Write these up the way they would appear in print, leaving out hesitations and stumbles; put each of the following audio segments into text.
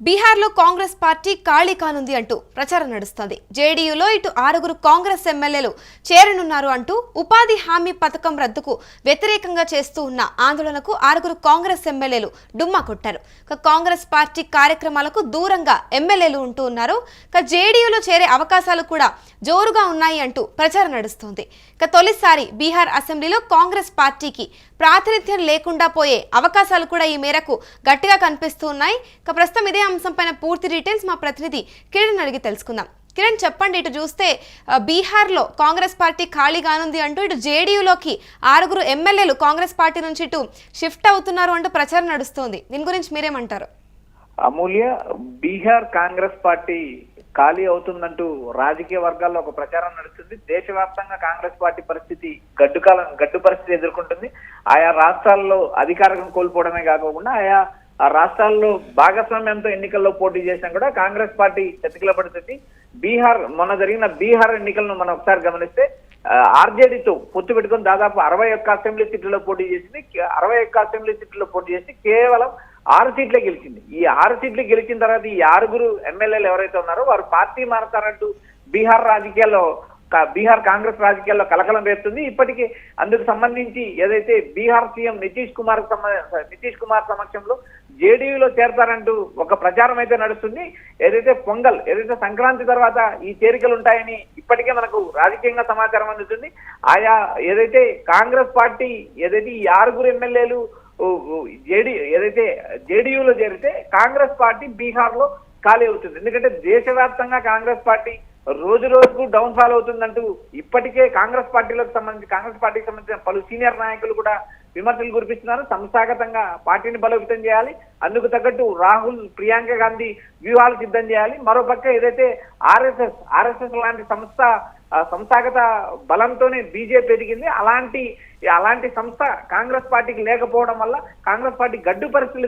బీహార్లో కాంగ్రెస్ పార్టీ ఖాళీ కానుంది అంటూ ప్రచారం నడుస్తోంది. జేడీయూలో ఇటు 6 కాంగ్రెస్ ఎమ్మెల్యేలు చేరనున్నారు అంటూ ఉపాధి హామీ పథకం రద్దుకు వ్యతిరేకంగా చేస్తూ ఉన్న ఆందోళనకు 6 కాంగ్రెస్ ఎమ్మెల్యేలు డుమ్మా కొట్టారు. కాంగ్రెస్ పార్టీ కార్యక్రమాలకు దూరంగా ఎమ్మెల్యేలు ఉంటూ ఉన్నారు. జేడీయూలో చేరే అవకాశాలు కూడా జోరుగా ఉన్నాయి అంటూ ప్రచారం నడుస్తోంది. తొలిసారి బీహార్ అసెంబ్లీలో కాంగ్రెస్ పార్టీకి ప్రాతినిధ్యం లేకుండా పోయే అవకాశాలు కూడా ఈ మేరకు గట్టిగా కనిపిస్తూ ఉన్నాయి. ప్రస్తుతం ఇదే అంశంపైన పూర్తి డీటెయిల్స్ మా ప్రతినిధి కిరణ్ అడిగి తెలుసుకుందాం. కిరణ్, చెప్పండి. ఇటు చూస్తే బీహార్లో కాంగ్రెస్ పార్టీ ఖాళీగానుంది అంటూ ఇటు జేడీయూలోకి 6 ఎమ్మెల్యేలు కాంగ్రెస్ పార్టీ నుంచి ఇటు షిఫ్ట్ అవుతున్నారు అంటూ ప్రచారం నడుస్తోంది. దీని గురించి మీరేమంటారు? అమూల్య, బీహార్ కాంగ్రెస్ పార్టీ ఖాళీ అవుతుందంటూ రాజకీయ వర్గాల్లో ఒక ప్రచారం నడుస్తుంది. దేశవ్యాప్తంగా కాంగ్రెస్ పార్టీ పరిస్థితి గడ్డు పరిస్థితి ఎదుర్కొంటుంది. ఆయా రాష్ట్రాల్లో అధికారం కోల్పోవడమే కాకుండా ఆయా రాష్ట్రాల్లో భాగస్వామ్యంతో ఎన్నికల్లో పోటీ చేసినా కూడా కాంగ్రెస్ పార్టీ చతికిల పడుతుంది. మొన్న జరిగిన బీహార్ ఎన్నికలను మనం ఒకసారి గమనిస్తే ఆర్జేడీతో పొత్తు పెట్టుకుని దాదాపు 61 అసెంబ్లీ సీట్లలో పోటీ చేసింది. 61 అసెంబ్లీ సీట్లలో పోటీ చేసి కేవలం 6 సీట్లే గెలిచింది. ఈ 6 సీట్లు గెలిచిన తర్వాత ఈ 6 ఎమ్మెల్యేలు ఎవరైతే ఉన్నారో వారు పార్టీ మారతారంటూ బీహార్ కాంగ్రెస్ రాజకీయాల్లో కలకలం రేపుతుంది. ఇప్పటికీ అందుకు సంబంధించి ఏదైతే బీహార్ సీఎం నితీష్ కుమార్ సమక్షంలో జేడీయూలో చేరతారంటూ ఒక ప్రచారం అయితే నడుస్తుంది. ఏదైతే సంక్రాంతి తర్వాత ఈ చేరికలు ఉంటాయని ఇప్పటికే మనకు రాజకీయంగా సమాచారం అందుతుంది. ఆయా ఏదైతే కాంగ్రెస్ పార్టీ ఏదైతే ఈ 6 ఎమ్మెల్యేలు జేడీయూలో చేరితే కాంగ్రెస్ పార్టీ బీహార్ లో ఖాళీ అవుతుంది. ఎందుకంటే దేశవ్యాప్తంగా కాంగ్రెస్ పార్టీ రోజు రోజుకు డౌన్ ఫాల్ అవుతుందంటూ ఇప్పటికే కాంగ్రెస్ పార్టీకి సంబంధించిన పలు సీనియర్ నాయకులు కూడా విమర్శలు కురిపిస్తున్నారు. సంస్థాగతంగా పార్టీని బలోపేతం చేయాలి, అందుకు తగ్గట్టు రాహుల్, ప్రియాంక గాంధీ వ్యూహాలు సిద్ధం చేయాలి. మరోపక్క ఏదైతే ఆర్ఎస్ఎస్ లాంటి సంస్థాగత బలంతోనే బీజేపీ ఎదిగింది. అలాంటి సంస్థ కాంగ్రెస్ పార్టీకి లేకపోవడం వల్ల కాంగ్రెస్ పార్టీ గడ్డు పరిస్థితులు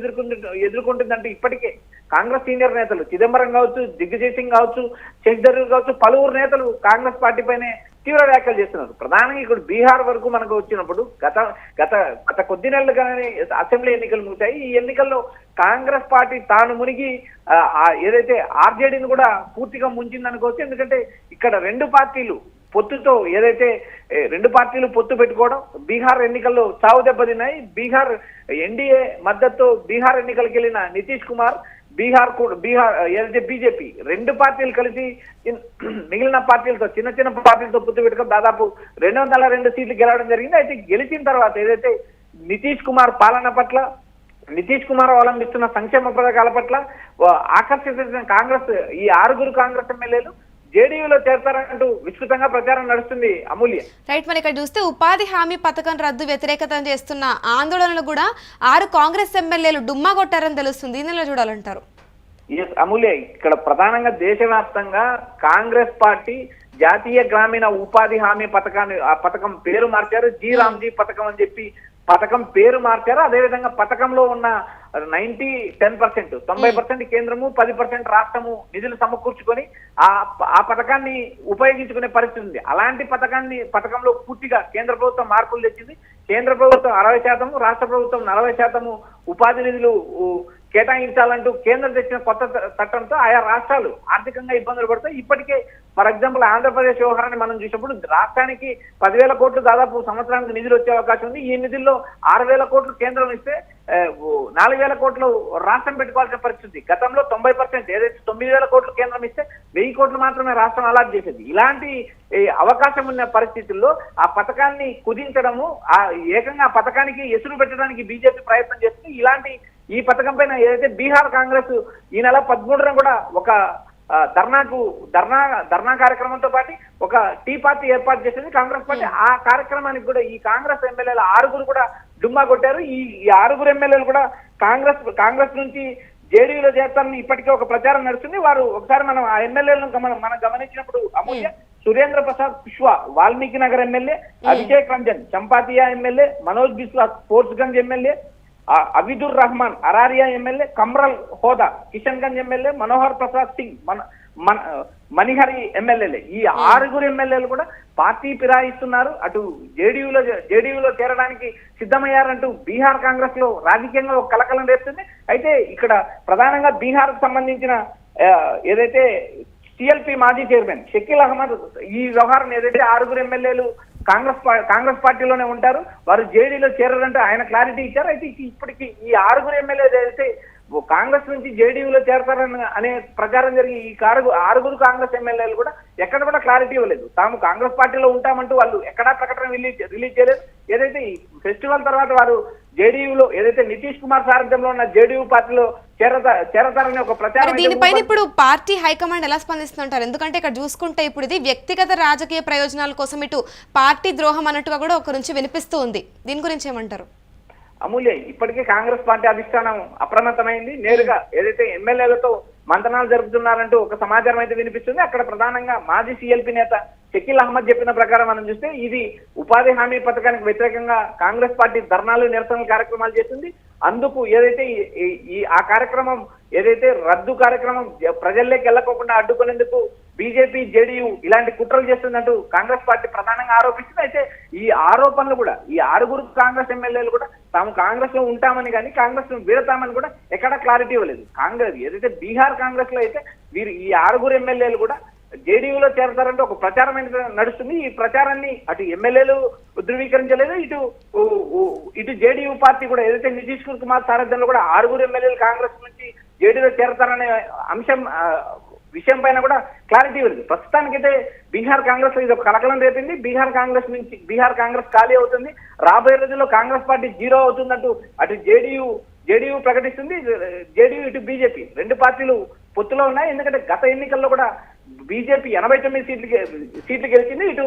ఎదుర్కొంటుందంటూ ఇప్పటికే కాంగ్రెస్ సీనియర్ నేతలు చిదంబరం కావచ్చు, దిగ్విజయ్ సింగ్ కావచ్చు, శశిధరూర్ కావచ్చు, పలువురు నేతలు కాంగ్రెస్ పార్టీపైనే తీవ్ర వ్యాఖ్యలు చేస్తున్నారు. ప్రధానంగా ఇక్కడ బీహార్ వరకు మనకు వచ్చినప్పుడు గత కొద్ది నెలలుగానే అసెంబ్లీ ఎన్నికలు ముగిశాయి. ఈ ఎన్నికల్లో కాంగ్రెస్ పార్టీ తాను మునిగి ఏదైతే ఆర్జేడీని కూడా పూర్తిగా ముంచిందనుకోవచ్చు. ఎందుకంటే ఇక్కడ రెండు పార్టీలు పొత్తు పెట్టుకోవడం బీహార్ ఎన్నికల్లో చావు దెబ్బతిన్నాయి. బీహార్ ఎన్డీఏ మద్దతుతో బీహార్ ఎన్నికలకు వెళ్ళిన నితీష్ కుమార్, బీహార్ ఏదైతే బీజేపీ రెండు పార్టీలు కలిసి మిగిలిన పార్టీలతో చిన్న పార్టీలతో పొత్తు పెట్టుకొని దాదాపు 202 సీట్లు గెలవడం జరిగింది. అయితే గెలిచిన తర్వాత ఏదైతే నితీష్ కుమార్ అవలంబిస్తున్న సంక్షేమ పథకాల పట్ల ఆకర్షితున్న ఈ 6 కాంగ్రెస్ ఎమ్మెల్యేలు జేడీయూలో చేరతారంటూ విస్తృతంగా ప్రచారం నడుస్తుంది. అమూల్య, రైట్. మరి ఇక్కడ చూస్తే ఉపాధి హామీ పథకం రద్దు వ్యతిరేకత చేస్తున్న ఆందోళనలు కూడా 6 కాంగ్రెస్ ఎమ్మెల్యేలు డుమ్మా కొట్టారని తెలుస్తుంది. దీనిలో చూడాలంటారు? అమూల్య, ఇక్కడ ప్రధానంగా దేశవ్యాప్తంగా కాంగ్రెస్ పార్టీ జాతీయ గ్రామీణ ఉపాధి హామీ పథకం పేరు మార్చారు. రామ్జీ పథకం అని చెప్పి పథకం పేరు మార్చారు. అదేవిధంగా పథకంలో ఉన్న 90% కేంద్రము, 10% రాష్ట్రము నిధులు సమకూర్చుకొని ఆ పథకాన్ని ఉపయోగించుకునే పరిస్థితి ఉంది. అలాంటి పథకంలో పూర్తిగా కేంద్ర ప్రభుత్వం మార్పులు తెచ్చింది. కేంద్ర ప్రభుత్వం 60%, రాష్ట్ర ప్రభుత్వం 40% ఉపాధి నిధులు కేటాయించాలంటూ కేంద్రం తెచ్చిన కొత్త చట్టంతో ఆయా రాష్ట్రాలు ఆర్థికంగా ఇబ్బందులు పడతాయి. ఇప్పటికే ఫర్ ఎగ్జాంపుల్ ఆంధ్రప్రదేశ్ వ్యవహారాన్ని మనం చూసినప్పుడు రాష్ట్రానికి 10,000 కోట్లు దాదాపు సంవత్సరానికి నిధులు వచ్చే అవకాశం ఉంది. ఈ నిధుల్లో 6,000 కోట్లు కేంద్రం ఇస్తే 4,000 కోట్లు రాష్ట్రం పెట్టుకోవాల్సిన పరిస్థితి. గతంలో 90%, ఏదైతే 9,000 కోట్లు కేంద్రం ఇస్తే 1,000 కోట్లు మాత్రమే రాష్ట్రం అలాట్ చేసేది. ఇలాంటి అవకాశం ఉన్న పరిస్థితుల్లో ఆ పథకాన్ని కుదించడము, ఏకంగా ఆ పథకానికి ఎసురు పెట్టడానికి బీజేపీ ప్రయత్నం చేస్తుంది. ఈ పథకం పైన ఏదైతే బీహార్ కాంగ్రెస్ ఈ నెల 13న కూడా ఒక ధర్నా కార్యక్రమంతో పాటు ఒక టీ పార్టీ ఏర్పాటు చేసింది కాంగ్రెస్ పార్టీ. ఆ కార్యక్రమానికి కూడా ఈ కాంగ్రెస్ ఎమ్మెల్యేలు 6 కూడా డుమ్మా కొట్టారు. ఈ 6 ఎమ్మెల్యేలు కూడా కాంగ్రెస్ నుంచి జేడీయూలో చేస్తారని ఇప్పటికే ఒక ప్రచారం నడుస్తుంది. వారు ఒకసారి మనం ఆ ఎమ్మెల్యేలను మనం గమనించినప్పుడు అమూల్య, సురేంద్ర ప్రసాద్ కుష్వా వాల్మీకి నగర్ ఎమ్మెల్యే, అభిషేక్ రంజన్ చంపాతియా ఎమ్మెల్యే, మనోజ్ బిస్వాస్ స్పోర్ట్స్గంజ్ MLA, Abidur Rahman Araria MLA, Kamrul Hoda Kishanganj MLA, Manohar Prasad Singh Manihari ఎమ్మెల్యేలే. ఈ 6 ఎమ్మెల్యేలు కూడా పార్టీ ఫిరాయిస్తున్నారు. అటు జేడీయూలో చేరడానికి సిద్ధమయ్యారంటూ బీహార్ కాంగ్రెస్ లో రాజకీయంగా ఒక కలకలం రేపుతుంది. అయితే ఇక్కడ ప్రధానంగా బీహార్ కు సంబంధించిన ఏదైతే సిఎల్పి మాజీ చైర్మన్ షకీల్ అహ్మద్ ఈ వ్యవహారం ఏదైతే 6 ఎమ్మెల్యేలు కాంగ్రెస్ పార్టీలోనే ఉంటారు, వారు జేడీలో చేరారంటే ఆయన క్లారిటీ ఇచ్చారు. అయితే ఇప్పటికి ఈ 6 ఎమ్మెల్యేలు ఏదైతే కాంగ్రెస్ నుంచి జేడీయూలో చేరతారని అనే ప్రచారం జరిగి ఈ 6 కాంగ్రెస్ ఎమ్మెల్యేలు కూడా ఎక్కడ కూడా క్లారిటీ ఇవ్వలేదు. తాము కాంగ్రెస్ పార్టీలో ఉంటామంటూ వాళ్ళు ఎక్కడా ప్రకటన రిలీజ్ చేయలేదు. ఏదైతే ఈ ఫెస్టివల్ తర్వాత వారు జేడీయూలో ఏదైతే నితీష్ కుమార్ సారథ్యంలో ఉన్న జేడీయూ పార్టీలో చేరతారని ఒక ప్రచారం. దీనిపైన ఇప్పుడు పార్టీ హైకమాండ్ ఎలా స్పందిస్తుంటారు? ఎందుకంటే ఇక్కడ చూసుకుంటే ఇప్పుడు ఇది వ్యక్తిగత రాజకీయ ప్రయోజనాల కోసం ఇటు పార్టీ ద్రోహం అన్నట్టుగా కూడా ఒక నుంచి వినిపిస్తూ ఉంది. దీని గురించి ఏమంటారు? అమూల్య, ఇప్పటికే కాంగ్రెస్ పార్టీ అధిష్టానం అప్రమత్తమైంది. నేరుగా ఏదైతే ఎమ్మెల్యేలతో మంతనాలు జరుపుతున్నారంటూ ఒక సమాచారం అయితే వినిపిస్తుంది. అక్కడ ప్రధానంగా మాజీ సిఎల్పి నేత షకీల్ అహ్మద్ చెప్పిన ప్రకారం మనం చూస్తే ఇది ఉపాధి హామీ పథకానికి వ్యతిరేకంగా కాంగ్రెస్ పార్టీ ధర్నాలు నిరసనల కార్యక్రమాలు చేస్తుంది. అందుకు ఏదైతే ఆ కార్యక్రమం ఏదైతే రద్దు కార్యక్రమం ప్రజల్లోకి వెళ్ళకోకుండా అడ్డుకునేందుకు బీజేపీ జేడీయూ ఇలాంటి కుట్రలు చేస్తుందంటూ కాంగ్రెస్ పార్టీ ప్రధానంగా ఆరోపిస్తుంది. అయితే ఈ ఆరోపణలు కూడా ఈ 6 కాంగ్రెస్ ఎమ్మెల్యేలు కూడా తాము కాంగ్రెస్ లో ఉంటామని కానీ కాంగ్రెస్ ను వీడతామని కూడా ఎక్కడా క్లారిటీ ఇవ్వలేదు. కాంగ్రెస్ ఏదైతే బీహార్ కాంగ్రెస్ లో అయితే వీరు ఈ 6 ఎమ్మెల్యేలు కూడా జేడీయూలో చేరతారంటే ఒక ప్రచారం అయితే నడుస్తుంది. ఈ ప్రచారాన్ని అటు ఎమ్మెల్యేలు ధృవీకరించలేదు, ఇటు జేడీయూ పార్టీ కూడా ఏదైతే నితీష్ కుమార్ సారథ్యంలో కూడా 6 ఎమ్మెల్యేలు కాంగ్రెస్ నుంచి జేడీయూలో చేరతారనే విషయం పైన కూడా క్లారిటీ ఉంది. ప్రస్తుతానికైతే బీహార్ కాంగ్రెస్ లో ఇది ఒక కలకలం రేపింది. బీహార్ కాంగ్రెస్ ఖాళీ అవుతుంది. రాబోయే రోజుల్లో కాంగ్రెస్ పార్టీ 0 అవుతుందంటూ అటు జేడీయూ ప్రకటిస్తుంది. జేడీయూ ఇటు బీజేపీ 2 పార్టీలు పొత్తులో ఉన్నాయి. ఎందుకంటే గత ఎన్నికల్లో కూడా బీజేపీ 89 సీట్లు గెలిచింది, ఇటు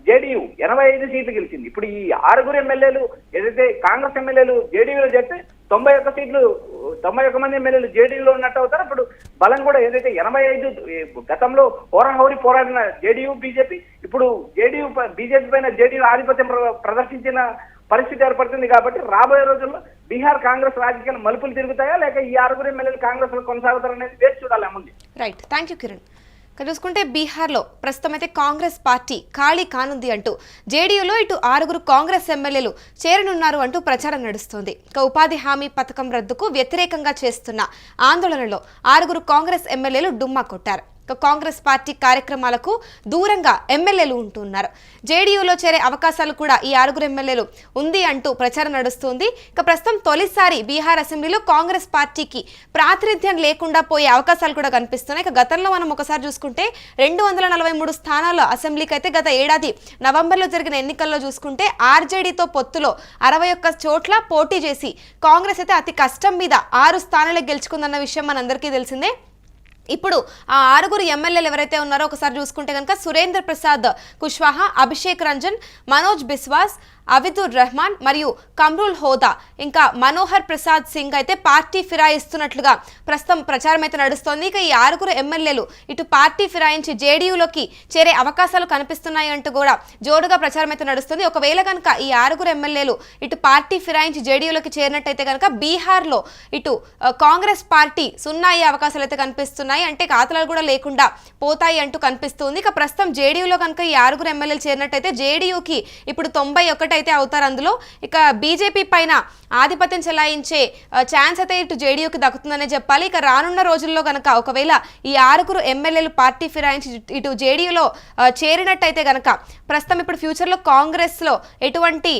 జేడీయూ 85 సీట్లు గెలిచింది. ఇప్పుడు ఈ 6 ఎమ్మెల్యేలు ఏదైతే కాంగ్రెస్ ఎమ్మెల్యేలు జేడీయూలో చేస్తే 91 మంది ఎమ్మెల్యేలు జేడీయూలో ఉన్నట్టు అవుతారు. ఇప్పుడు బలం కూడా ఏదైతే 85 గతంలో హోరాహోరీ పోరాడిన జేడీయూ బీజేపీ ఇప్పుడు బీజేపీ పైన జేడీయూ ఆధిపత్యం ప్రదర్శించిన పరిస్థితి ఏర్పడుతుంది. కాబట్టి రాబోయే రోజుల్లో బీహార్ కాంగ్రెస్ రాజకీయాలు మలుపులు తిరుగుతాయా లేక ఈ 6 ఎమ్మెల్యేలు కాంగ్రెస్ లో కొనసాగుతారనేది వేచి చూడాలి. అమ్ముంది. Right, thank you Kiran. చూసుకుంటే బీహార్లో ప్రస్తుతం అయితే కాంగ్రెస్ పార్టీ ఖాళీ కానుంది అంటూ జేడీయూలో ఇటు 6 కాంగ్రెస్ ఎమ్మెల్యేలు చేరనున్నారు అంటూ ప్రచారం నడుస్తోంది. ఇక ఉపాధి హామీ పథకం రద్దుకు వ్యతిరేకంగా చేస్తున్న ఆందోళనలో 6 కాంగ్రెస్ ఎమ్మెల్యేలు డుమ్మా కొట్టారు. కాంగ్రెస్ పార్టీ కార్యక్రమాలకు దూరంగా ఎమ్మెల్యేలు ఉంటున్నారు. జేడీయూలో చేరే అవకాశాలు కూడా ఈ 6 ఎమ్మెల్యేలు ఉంది అంటూ ప్రచారం నడుస్తుంది. ఇక ప్రస్తుతం తొలిసారి బీహార్ అసెంబ్లీలో కాంగ్రెస్ పార్టీకి ప్రాతినిధ్యం లేకుండా పోయే అవకాశాలు కూడా కనిపిస్తున్నాయి. ఇక గతంలో మనం ఒకసారి చూసుకుంటే 243 స్థానాల అసెంబ్లీకి అయితే గత ఏడాది నవంబర్లో జరిగిన ఎన్నికల్లో చూసుకుంటే ఆర్జేడీతో పొత్తులో 61 చోట్ల పోటీ చేసి కాంగ్రెస్ అయితే అతి కష్టం మీద 6 స్థానాలు గెలుచుకుందన్న విషయం మనందరికీ తెలిసిందే. ఇప్పుడు ఆ 6 ఎమ్మెల్యేలు ఎవరైతే ఉన్నారో ఒకసారి చూసుకుంటే కనుక సురేంద్ర ప్రసాద్ కుష్వాహా, అభిషేక్ రంజన్, మనోజ్ బిస్వాస్, అవిదుర్ రెహమాన్ మరియు కమ్రుల్ హోదా ఇంకా మనోహర్ ప్రసాద్ సింగ్ అయితే పార్టీ ఫిరాయిస్తున్నట్లుగా ప్రస్తుతం ప్రచారం అయితే నడుస్తోంది. ఇక ఈ 6 ఎమ్మెల్యేలు ఇటు పార్టీ ఫిరాయించి జేడీయూలోకి చేరే అవకాశాలు కనిపిస్తున్నాయి అంటూ కూడా జోరుగా ప్రచారం అయితే నడుస్తుంది. ఒకవేళ కనుక ఈ 6 ఎమ్మెల్యేలు ఇటు పార్టీ ఫిరాయించి జేడీయూలోకి చేరినట్టయితే కనుక బీహార్లో ఇటు కాంగ్రెస్ పార్టీ 0 అయ్యే అవకాశాలు అయితే కనిపిస్తున్నాయి. అంటే ఖాతాలు కూడా లేకుండా పోతాయి అంటూ కనిపిస్తుంది. ఇక ప్రస్తుతం జేడీయూలో కనుక ఈ 6 ఎమ్మెల్యేలు చేరినట్టయితే జేడీయూకి ఇప్పుడు 91 అయితే అవుతారు. అందులో ఇక బీజేపీ పైన ఆధిపత్యం చెలాయించే ఛాన్స్ అయితే ఇటు జేడీయూకి దక్కుతుందనే చెప్పాలి. ఇక రానున్న రోజుల్లో కనుక ఒకవేళ ఈ 6 ఎమ్మెల్యేలు పార్టీ ఫిరాయించి ఇటు జేడీయూలో చేరినట్టయితే కనుక ప్రస్తుతం ఇప్పుడు ఫ్యూచర్లో కాంగ్రెస్లో ఎటువంటి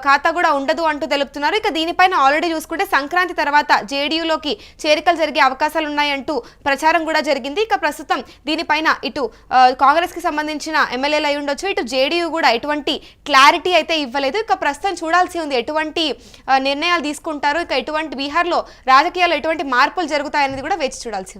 ఖాతా కూడా ఉండదు అంటూ తెలుపుతున్నారు. ఇక దీనిపైన ఆల్రెడీ చూసుకుంటే సంక్రాంతి తర్వాత జేడీయూలోకి చేరికలు జరిగే అవకాశాలు ఉన్నాయంటూ ప్రచారం కూడా జరిగింది. ఇక ప్రస్తుతం దీనిపైన ఇటు కాంగ్రెస్కి సంబంధించిన ఎమ్మెల్యేలు అయి ఉండొచ్చు, ఇటు జేడీయూ కూడా ఎటువంటి క్లారిటీ అయితే ఇవ్వలేదు. ఇక ప్రస్తుతం చూడాల్సి ఉంది ఎటువంటి నిర్ణయాలు తీసుకుంటారు, ఇక ఎటువంటి బీహార్లో రాజకీయాల్లో ఎటువంటి మార్పులు జరుగుతాయనేది కూడా వేచి చూడాల్సి ఉంది.